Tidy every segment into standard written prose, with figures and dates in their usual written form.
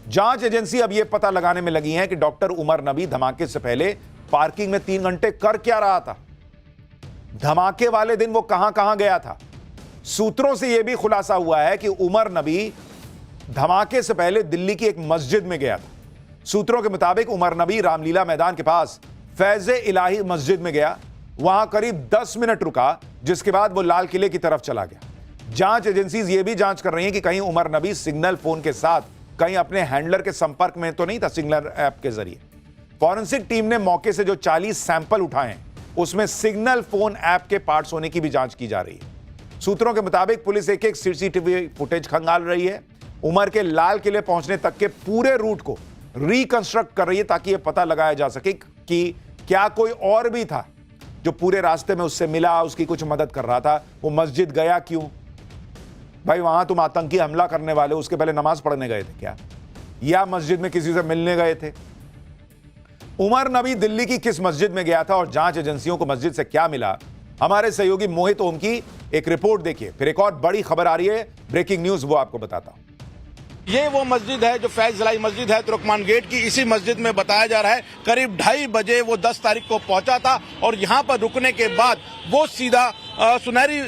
जांच एजेंसी अब यह पता लगाने में लगी है कि डॉक्टर उमर नबी धमाके से पहले पार्किंग में 3 घंटे कर क्या रहा था। धमाके वाले दिन वो कहां कहां गया था। सूत्रों से यह भी खुलासा हुआ है कि उमर नबी धमाके से पहले दिल्ली की एक मस्जिद में गया था। सूत्रों के मुताबिक उमर नबी रामलीला मैदान के पास फैज़े इलाही मस्जिद में गया, वहां करीब 10 मिनट रुका, जिसके बाद वो लाल किले की तरफ चला गया। जांच एजेंसीज ये भी जांच कर रही हैं कि कहीं उमर नबी सिग्नल फोन के साथ कहीं अपने हैंडलर के संपर्क में तो नहीं था। सिग्नल ऐप के जरिए फॉरेंसिक टीम ने मौके से जो 40 सैंपल उठाए हैं उसमें सिग्नल फोन ऐप के पार्ट्स होने की भी जांच की जा रही है। सूत्रों के मुताबिक पुलिस एक सीसीटीवी फुटेज खंगाल रही है। उमर के लाल किले पहुंचने तक के पूरे रूट को रिकंस्ट्रक्ट कर रही है ताकि यह पता लगाया जा सके कि क्या कोई और भी था जो पूरे रास्ते में उससे मिला, उसकी कुछ मदद कर रहा था। वो मस्जिद गया क्यों? भाई वहां तुम आतंकी हमला करने वाले उसके पहले नमाज पढ़ने गए थे क्या, या मस्जिद में किसी से मिलने गए थे? उमर नबी दिल्ली की किस मस्जिद में गया था और जांच एजेंसियों को मस्जिद से क्या मिला? हमारे सहयोगी मोहित ओम की एक रिपोर्ट देखिए। फिर एक और बड़ी खबर आ रही है, ब्रेकिंग न्यूज, वो आपको बताता हूं। ये वो मस्जिद है जो फैज इलाही मस्जिद है तुर्कमान गेट की। इसी मस्जिद में बताया जा रहा है करीब 2:30 बजे वो 10 तारीख को पहुंचा था और यहाँ पर रुकने के बाद वो सीधा सुनहरी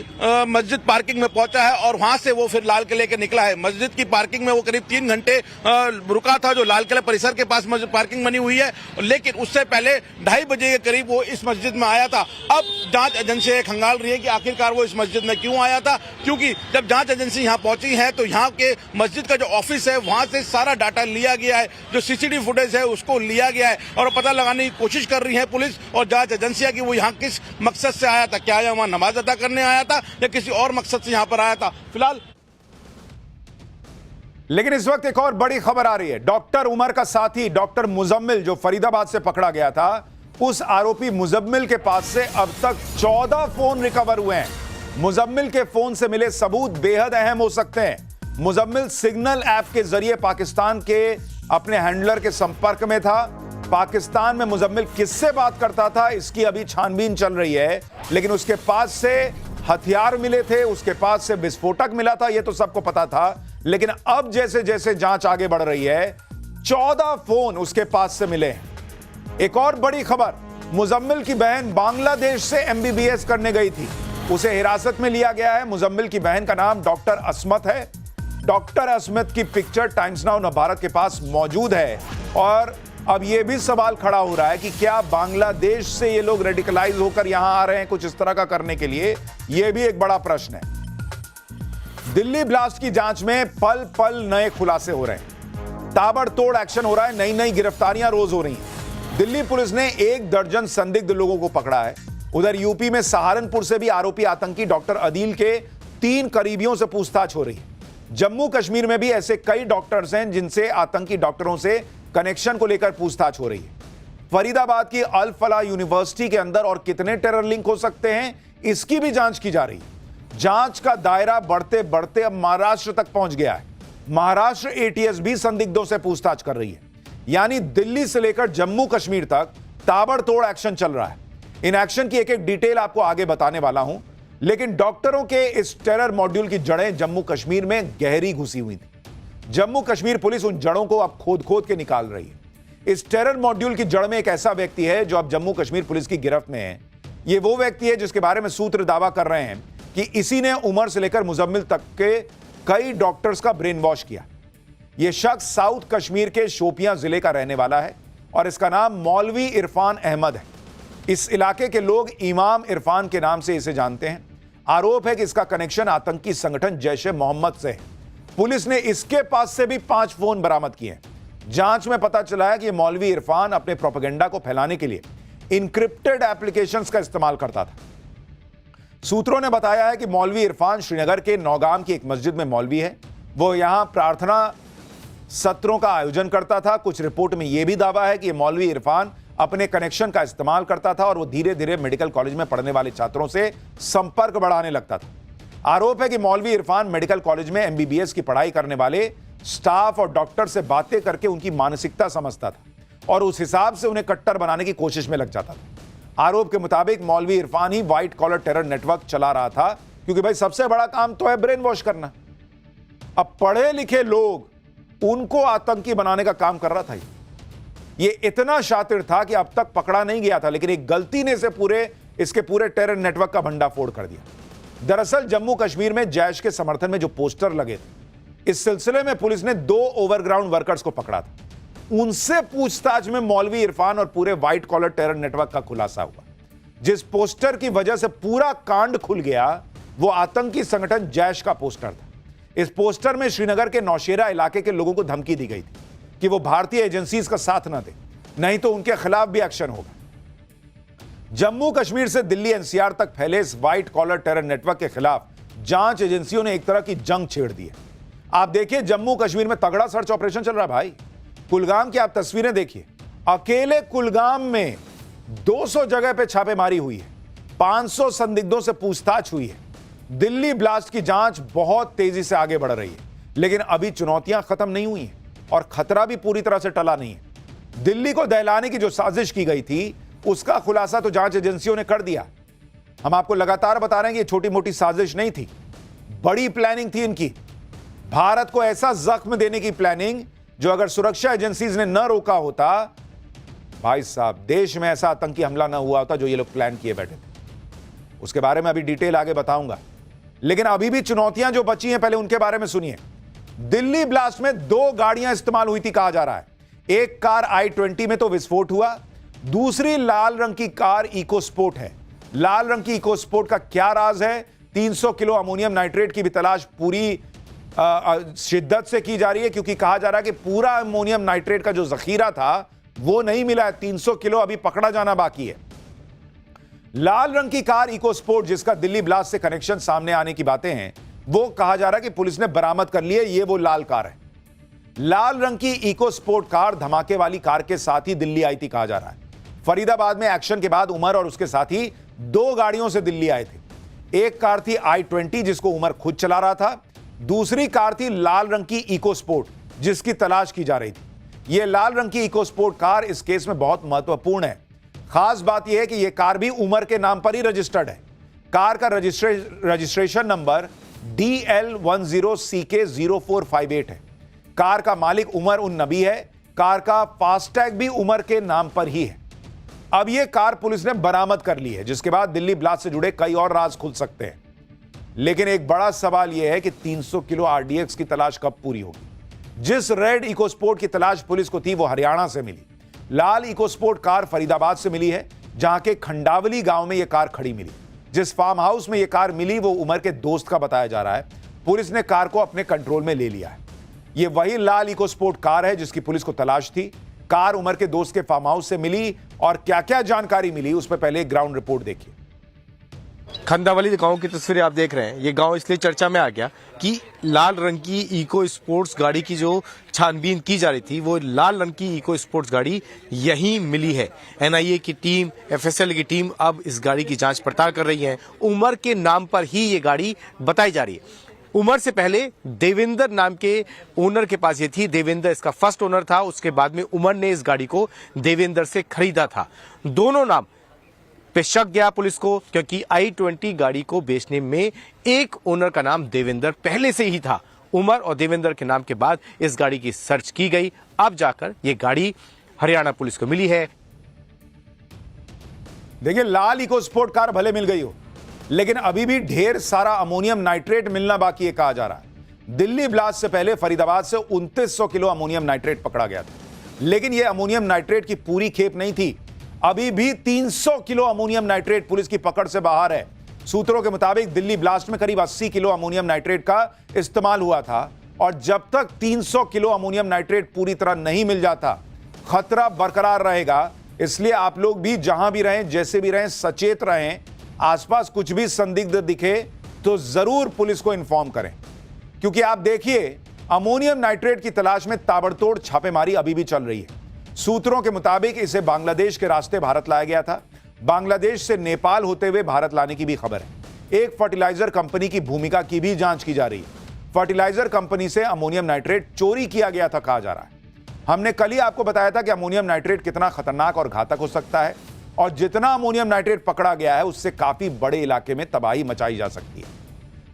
मस्जिद पार्किंग में पहुंचा है और वहां से वो फिर लाल किले के निकला है। मस्जिद की पार्किंग में वो करीब 3 घंटे रुका था, जो लाल किले परिसर के पास मस्जिद पार्किंग बनी हुई है, लेकिन उससे पहले 2:30 बजे के करीब वो इस मस्जिद में आया था। अब जांच एजेंसी खंगाल रही है कि आखिरकार वो इस मस्जिद में क्यों आया था, क्योंकि जब जांच एजेंसी यहाँ पहुंची है तो यहाँ के मस्जिद का जो ऑफिस है वहां से सारा डाटा लिया गया है, जो सीसीटीवी फुटेज है उसको लिया गया है और पता लगाने की कोशिश कर रही है पुलिस और जांच एजेंसियां कि वो यहाँ किस मकसद से आया था। क्या वहां नमाज अदा करने आया था या किसी और मकसद से यहां पर आया था? फिलहाल लेकिन इस वक्त एक और बड़ी खबर आ रही है। डॉक्टर उमर का साथी डॉक्टर मुजम्मिल जो फरीदाबाद से पकड़ा गया था, उस आरोपी मुजम्मिल के पास से अब तक 14 फोन रिकवर हुए हैं। मुजम्मिल के फोन से मिले सबूत बेहद अहम हो सकते हैं। मुजम्मिल सिग्नल ऐप के जरिए पाकिस्तान के अपने हैंडलर के संपर्क में था। पाकिस्तान में मुजम्मिल किससे बात करता था इसकी अभी छानबीन चल रही है, लेकिन उसके पास से हथियार मिले थे, उसके पास से विस्फोटक मिला था, यह तो सबको पता था। लेकिन अब जैसे जैसे जांच आगे बढ़ रही है 14 फोन उसके पास से मिले हैं। एक और बड़ी खबर, मुजम्मिल की बहन बांग्लादेश से एमबीबीएस करने गई थी, उसे हिरासत में लिया गया है। मुजम्मिल की बहन का नाम डॉक्टर असमत है। डॉक्टर असमत की पिक्चर टाइम्स नाउ नवभारत के पास मौजूद है और अब यह भी सवाल खड़ा हो रहा है कि क्या बांग्लादेश से ये लोग रेडिकलाइज होकर यहां आ रहे हैं कुछ इस तरह का करने के लिए? यह भी एक बड़ा प्रश्न है। दिल्ली ब्लास्ट की जांच में पल पल नए खुलासे हो रहे हैं, ताबड़तोड़ एक्शन हो रहा है, नई नई गिरफ्तारियां रोज हो रही हैं। दिल्ली पुलिस ने 1 दर्जन संदिग्ध लोगों को पकड़ा है। उधर यूपी में सहारनपुर से भी आरोपी आतंकी डॉक्टर अदील के 3 करीबियों से पूछताछ हो रही है। जम्मू कश्मीर में भी ऐसे कई डॉक्टर्स हैं जिनसे आतंकी डॉक्टरों से कनेक्शन को लेकर पूछताछ हो रही है। फरीदाबाद की अल फलाह यूनिवर्सिटी के अंदर और कितने टेरर लिंक हो सकते हैं इसकी भी जांच की जा रही है। जांच का दायरा बढ़ते बढ़ते अब महाराष्ट्र तक पहुंच गया है। महाराष्ट्र एटीएस भी संदिग्धों से पूछताछ कर रही है। यानी दिल्ली से लेकर जम्मू कश्मीर तक ताबड़तोड़ एक्शन चल रहा है। इन एक्शन की एक एक डिटेल आपको आगे बताने वाला हूं, लेकिन डॉक्टरों के इस टेरर मॉड्यूल की जड़ें जम्मू कश्मीर में गहरी घुसी हुई थी। जम्मू कश्मीर पुलिस उन जड़ों को अब खोद खोद के निकाल रही है। इस टेरर मॉड्यूल की जड़ में एक ऐसा व्यक्ति है जो अब जम्मू कश्मीर पुलिस की गिरफ्त में है। यह वो व्यक्ति है जिसके बारे में सूत्र दावा कर रहे हैं कि इसी ने उमर से लेकर मुजम्मिल तक के कई डॉक्टर्स का ब्रेन वॉश किया। यह शख्स साउथ कश्मीर के शोपियां जिले का रहने वाला है और इसका नाम मौलवी इरफान अहमद है। इस इलाके के लोग इमाम इरफान के नाम से इसे जानते हैं। आरोप है कि इसका कनेक्शन आतंकी संगठन जैश-ए मोहम्मद से है। पुलिस ने इसके पास से भी 5 फोन बरामद किए हैं। जांच में पता चला है कि मौलवी इरफान अपने प्रोपेगेंडा को फैलाने के लिए इनक्रिप्टेड एप्लीकेशंस का इस्तेमाल करता था। सूत्रों ने बताया है कि मौलवी इरफान श्रीनगर के नौगाम की एक मस्जिद में मौलवी है। वो यहां प्रार्थना सत्रों का आयोजन करता था। कुछ रिपोर्ट में यह भी दावा है कि मौलवी इरफान अपने कनेक्शन का इस्तेमाल करता था और वो धीरे धीरे मेडिकल कॉलेज में पढ़ने वाले छात्रों से संपर्क बढ़ाने लगता था। आरोप है कि मौलवी इरफान मेडिकल कॉलेज में एमबीबीएस की पढ़ाई करने वाले स्टाफ और डॉक्टर से बातें करके उनकी मानसिकता समझता था और उस हिसाब से उन्हें कट्टर बनाने की कोशिश में लग जाता था। आरोप के मुताबिक मौलवी इरफान ही व्हाइट कॉलर टेरर नेटवर्क चला रहा था, क्योंकि भाई सबसे बड़ा काम तो है ब्रेन वॉश करना। अब पढ़े लिखे लोग उनको आतंकी बनाने का काम कर रहा था। ये इतना शातिर था कि अब तक पकड़ा नहीं गया था, लेकिन एक गलती ने इसके पूरे टेरर नेटवर्क का भंडाफोड़ कर दिया। दरअसल जम्मू कश्मीर में जैश के समर्थन में जो पोस्टर लगे थे, इस सिलसिले में पुलिस ने 2 ओवरग्राउंड वर्कर्स को पकड़ा था। उनसे पूछताछ में मौलवी इरफान और पूरे व्हाइट कॉलर टेरर नेटवर्क का खुलासा हुआ। जिस पोस्टर की वजह से पूरा कांड खुल गया, वो आतंकी संगठन जैश का पोस्टर था। इस पोस्टर में श्रीनगर के नौशेरा इलाके के लोगों को धमकी दी गई थी कि वो भारतीय एजेंसीज का साथ न दें, नहीं तो उनके खिलाफ भी एक्शन होगा। जम्मू कश्मीर से दिल्ली एनसीआर तक फैले इस व्हाइट कॉलर टेरर नेटवर्क के खिलाफ जांच एजेंसियों ने एक तरह की जंग छेड़ दी है। आप देखिए, जम्मू कश्मीर में तगड़ा सर्च ऑपरेशन चल रहा है भाई। कुलगाम की आप तस्वीरें देखिए, अकेले कुलगाम में 200 जगह पे छापेमारी हुई है, 500 संदिग्धों से पूछताछ हुई है। दिल्ली ब्लास्ट की जांच बहुत तेजी से आगे बढ़ रही है, लेकिन अभी चुनौतियां खत्म नहीं हुई हैं और खतरा भी पूरी तरह से टला नहीं है। दिल्ली को दहलाने की जो साजिश की गई थी, उसका खुलासा तो जांच एजेंसियों ने कर दिया। हम आपको लगातार बता रहे हैं कि ये छोटी मोटी साजिश नहीं थी, बड़ी प्लानिंग थी इनकी। भारत को ऐसा जख्म देने की प्लानिंग जो अगर सुरक्षा एजेंसीज ने न रोका होता, भाई साहब, देश में ऐसा आतंकी हमला न हुआ होता जो ये लोग प्लान किए बैठे थे। उसके बारे में अभी डिटेल आगे बताऊंगा, लेकिन अभी भी चुनौतियां जो बची हैं, पहले उनके बारे में सुनिए। दिल्ली ब्लास्ट में 2 गाड़ियां इस्तेमाल हुई थी कहा जा रहा है। एक कार i20 में तो विस्फोट हुआ, दूसरी लाल रंग की कार इको स्पोर्ट है। लाल रंग की इको स्पोर्ट का क्या राज है? 300 किलो अमोनियम नाइट्रेट की भी तलाश पूरी शिद्दत से की जा रही है, क्योंकि कहा जा रहा है कि पूरा अमोनियम नाइट्रेट का जो जखीरा था वो नहीं मिला है। 300 किलो अभी पकड़ा जाना बाकी है। लाल रंग की कार इको स्पोर्ट, जिसका दिल्ली ब्लास्ट से कनेक्शन सामने आने की बातें हैं, वो कहा जा रहा है कि पुलिस ने बरामद कर ली है। ये वो लाल कार है। लाल रंग की इको स्पोर्ट कार धमाके वाली कार के साथ ही दिल्ली आई थी कहा जा रहा है। फरीदाबाद में एक्शन के बाद उमर और उसके साथी 2 गाड़ियों से दिल्ली आए थे। एक कार थी i20 जिसको उमर खुद चला रहा था, दूसरी कार थी लाल रंग की इको स्पोर्ट जिसकी तलाश की जा रही थी। यह लाल रंग की इको स्पोर्ट कार इस केस में बहुत महत्वपूर्ण है। खास बात यह है कि यह कार भी उमर के नाम पर ही रजिस्टर्ड है। कार का रजिस्ट्रेशन नंबर DL10CK0458 है। कार का मालिक उमर उन नबी है। कार का फास्टैग भी उमर के नाम पर ही है। अब यह कार पुलिस ने बरामद कर ली है, जिसके बाद दिल्ली ब्लास्ट से जुड़े कई और राज खुल सकते हैं। लेकिन एक बड़ा सवाल यह है कि 300 किलो RDX की तलाश कब पूरी होगी? जिस रेड इकोस्पोर्ट की तलाश पुलिस को थी वो हरियाणा से मिली। लाल इकोस्पोर्ट कार फरीदाबाद से मिली है, जहां के खंडावली गांव में यह कार खड़ी मिली। जिस फार्म हाउस में यह कार मिली वो उमर के दोस्त का बताया जा रहा है। पुलिस ने कार को अपने कंट्रोल में ले लिया है। यह वही लाल इकोस्पोर्ट कार है जिसकी पुलिस को तलाश थी। कार उमर के दोस्त के फार्म हाउस से मिली और क्या क्या जानकारी मिली उस पर पहले ग्राउंड रिपोर्ट देखिए। खंडावली गांव की तस्वीरें आप देख रहे हैं। ये गांव इसलिए चर्चा में आ गया कि लाल रंग की इको स्पोर्ट्स गाड़ी की जो छानबीन की जा रही थी, वो लाल रंग की इको स्पोर्ट्स गाड़ी यहीं मिली है। NIA की टीम, FSL की टीम अब इस गाड़ी की जांच पड़ताल कर रही है। उमर के नाम पर ही ये गाड़ी बताई जा रही है। उमर से पहले देवेंद्र नाम के ओनर के पास ये थी। देवेंद्र इसका फर्स्ट ओनर था। उसके बाद में उमर ने इस गाड़ी को देवेंद्र से खरीदा था। दोनों नाम पे शक गया पुलिस को, क्योंकि i20 गाड़ी को बेचने में एक ओनर का नाम देवेंद्र पहले से ही था। उमर और देवेंद्र के नाम के बाद इस गाड़ी की सर्च की गई। अब जाकर यह गाड़ी हरियाणा पुलिस को मिली है। देखिए, लाल इको स्पोर्ट कार भले मिल गई हो, लेकिन अभी भी ढेर सारा अमोनियम नाइट्रेट मिलना बाकी है कहा जा रहा है। दिल्ली ब्लास्ट से पहले फरीदाबाद से 2900 किलो अमोनियम नाइट्रेट पकड़ा गया था, लेकिन यह अमोनियम नाइट्रेट की पूरी खेप नहीं थी। अभी भी 300 किलो अमोनियम नाइट्रेट पुलिस की पकड़ से बाहर है। सूत्रों के मुताबिक दिल्ली ब्लास्ट में करीब 80 किलो अमोनियम नाइट्रेट का इस्तेमाल हुआ था, और जब तक 300 किलो अमोनियम नाइट्रेट पूरी तरह नहीं मिल जाता, खतरा बरकरार रहेगा। इसलिए आप लोग भी जहां भी रहें, जैसे भी रहें, सचेत रहें। आसपास कुछ भी संदिग्ध दिखे तो जरूर पुलिस को इन्फॉर्म करें, क्योंकि आप देखिए, अमोनियम नाइट्रेट की तलाश में ताबड़तोड़ छापेमारी अभी भी चल रही है। सूत्रों के मुताबिक इसे बांग्लादेश के रास्ते भारत लाया गया था। बांग्लादेश से नेपाल होते हुए भारत लाने की भी खबर है। एक फर्टिलाइजर कंपनी की भूमिका की भी जांच की जा रही है। फर्टिलाइजर कंपनी से अमोनियम नाइट्रेट चोरी किया गया था कहा जा रहा है। हमने कल ही आपको बताया था कि अमोनियम नाइट्रेट कितना खतरनाक और घातक हो सकता है, और जितना अमोनियम नाइट्रेट पकड़ा गया है उससे काफी बड़े इलाके में तबाही मचाई जा सकती है।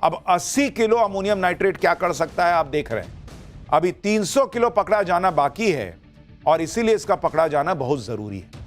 अब 80 किलो अमोनियम नाइट्रेट क्या कर सकता है आप देख रहे हैं। अभी 300 किलो पकड़ा जाना बाकी है और इसीलिए इसका पकड़ा जाना बहुत जरूरी है।